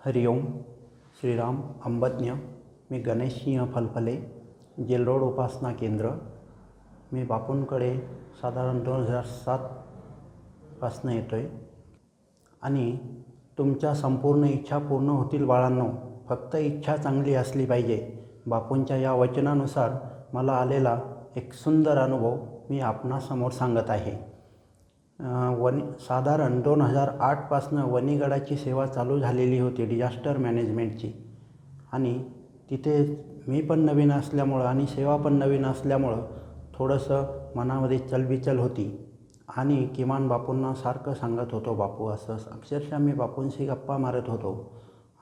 हरिओम. श्रीराम अंबज्ञ. मी Ganesh Singh फलफले, gel road उपासना केंद्र. मी बापूंकडे साधारण 2007पासून येतो आहे आणि तुमच्या संपूर्ण इच्छा पूर्ण होतील बाळांनो. फक्त इच्छा चांगली असली पाहिजे. बापूंच्या या वचनानुसार मला आलेला एक सुंदर अनुभव मी आपणासमोर सांगत आहे. साधारण 2008पासून वनीगडाची सेवा चालू झालेली होती, डिझास्टर मॅनेजमेंटची. आणि तिथे मी पण नवीन असल्यामुळं आणि सेवा पण नवीन असल्यामुळं थोडंसं मनामध्ये चलबिचल होती. आणि किमान बापूंना सारखं सांगत होतो, बापू असं. अक्षरशः मी बापूंशी गप्पा मारत होतो.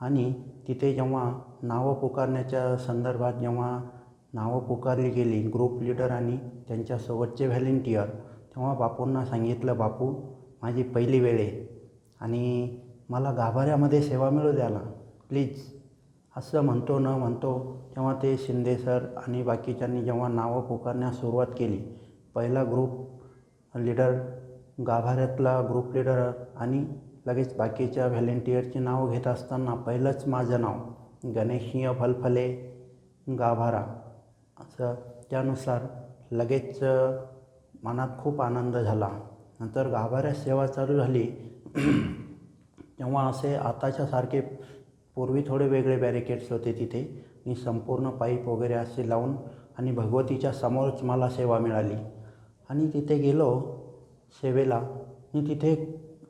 आणि तिथे जेव्हा नावं पुकारण्याच्या संदर्भात जेव्हा नावं पुकारली गेली, ग्रुप लीडर आणि त्यांच्यासोबतचे व्हॉलेंटियर, तेव्हा बापूंना सांगितलं, बापू माझी पहिली वेळ आहे आणि मला गाभाऱ्यामध्ये सेवा मिळू द्या ना प्लीज. असं म्हणतो न म्हणतो तेव्हा ते शिंदे सर आणि बाकीच्यांनी जेव्हा नावं पुकारण्यास सुरुवात केली, पहिला ग्रुप लीडर, गाभाऱ्यातला ग्रुप लीडर आणि लगेच बाकीच्या व्हॉलेंटियरची नावं घेत असताना पहिलंच माझं नाव गणेश सिंह फलफले, गाभारा असं. त्यानुसार लगेच मनात खूप आनंद झाला. नंतर गाभाऱ्यात सेवा चालू झाली तेव्हा असे आताच्यासारखे पूर्वी थोडे वेगळे बॅरिकेड्स होते तिथे आणि संपूर्ण पाईप वगैरे असे लावून आणि भगवतीच्या समोरच मला सेवा मिळाली. आणि तिथे गेलो सेवेला आणि तिथे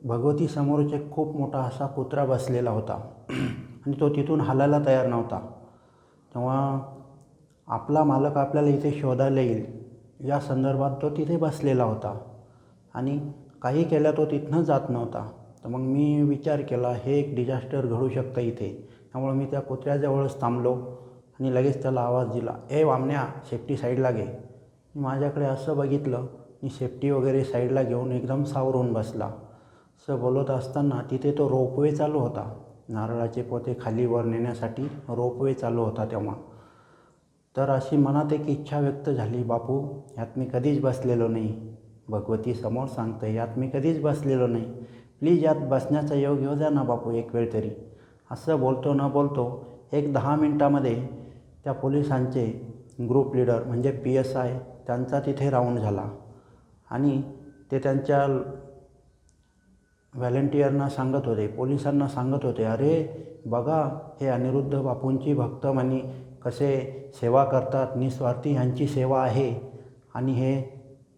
भगवती समोरच एक खूप मोठा असा कुत्रा बसलेला होता आणि तो तिथून हालायला तयार नव्हता. तेव्हा आपला मालक आपल्याला इथे शोधायला येईल या संदर्भात तो तिथे बसलेला होता आणि काही केल्या तो तिथनं जात नव्हता. तर मग मी विचार केला, हे एक डिझास्टर घडू शकतं इथे. त्यामुळे मी त्या कुत्र्याजवळच थांबलो आणि लगेच त्याला आवाज दिला, ए वामण्या, सेफ्टी साईडला घे. मी माझ्याकडे असं बघितलं, मी सेफ्टी वगैरे साईडला घेऊन एकदम सावरून बसला. असं बोलत असताना तिथे तो रोपवे चालू होता, नारळाचे पोते खाली वर नेण्यासाठी रोपवे चालू होता तेव्हा. तर अशी मनात एक इच्छा व्यक्त झाली, बापू यात मी कधीच बसलेलो नाही, भगवती समोर सांगते यात मी कधीच बसलेलो नाही, प्लीज यात बसण्याचा योग येऊ द्या ना बापू एक वेळ तरी. असं बोलतो न बोलतो एक 10 मिनटामध्ये त्या पोलिसांचे ग्रुप लीडर म्हणजे PSI त्यांचा तिथे राऊंड झाला आणि ते त्यांच्या व्हॉलेंटियरना सांगत होते, पोलिसांना सांगत होते, अरे बघा हे अनिरुद्ध बापूंची भक्त म्हणी कसे सेवा करतात, निस्वार्थी ह्यांची सेवा आहे आणि हे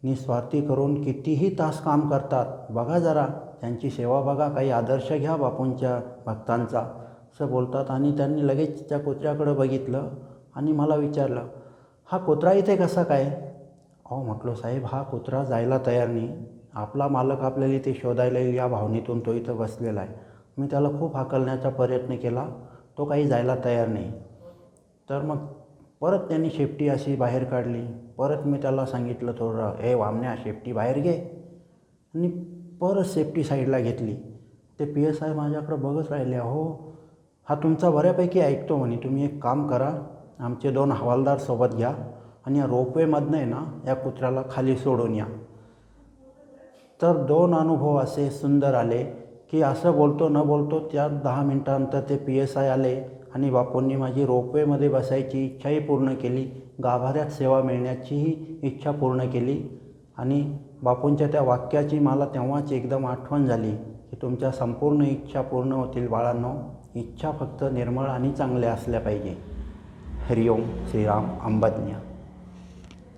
निस्वार्थी करून कितीही तास काम करतात, बघा जरा त्यांची सेवा बघा, काही आदर्श घ्या बापूंच्या भक्तांचा, असं बोलतात. आणि त्यांनी लगेच त्या कुत्र्याकडं बघितलं आणि मला विचारलं, हा कुत्रा इथे कसा काय? अहो म्हटलो, साहेब हा कुत्रा जायला तयार नाही, आपला मालक आपल्याला इथे शोधायला येईल या भावनेतून तो इथं बसलेला आहे. मी त्याला खूप हाकलण्याचा प्रयत्न केला, तो काही जायला तयार नाही. तर मग परत त्यांनी शेपटी अशी बाहेर काढली. परत मी त्याला सांगितलं थोडं, ए वामण्या शेपटी बाहेर घे, आणि परत सेफ्टी साईडला घेतली. ते PSI माझ्याकडं बघत राहिले, हो हा तुमचा बऱ्यापैकी ऐकतो म्हणे, तुम्ही एक काम करा, आमचे 2 हवालदार सोबत घ्या आणि या रोपवेमधनं आहे ना या कुत्र्याला खाली सोडून या. तर 2 अनुभव असे सुंदर आले की असं बोलतो न बोलतो त्या 10 मिनटानंतर ते PSI आले आणि बापूंनी माझी रोपवेमध्ये बसायची इच्छाही पूर्ण केली, गाभाऱ्यात सेवा मिळण्याचीही इच्छा पूर्ण केली. आणि बापूंच्या त्या वाक्याची मला तेव्हाच एकदम आठवण झाली की तुमच्या संपूर्ण इच्छा पूर्ण होतील बाळांनो, इच्छा फक्त निर्मळ आणि चांगल्या असल्या पाहिजे. हरिओम. श्रीराम अंबज्ञ.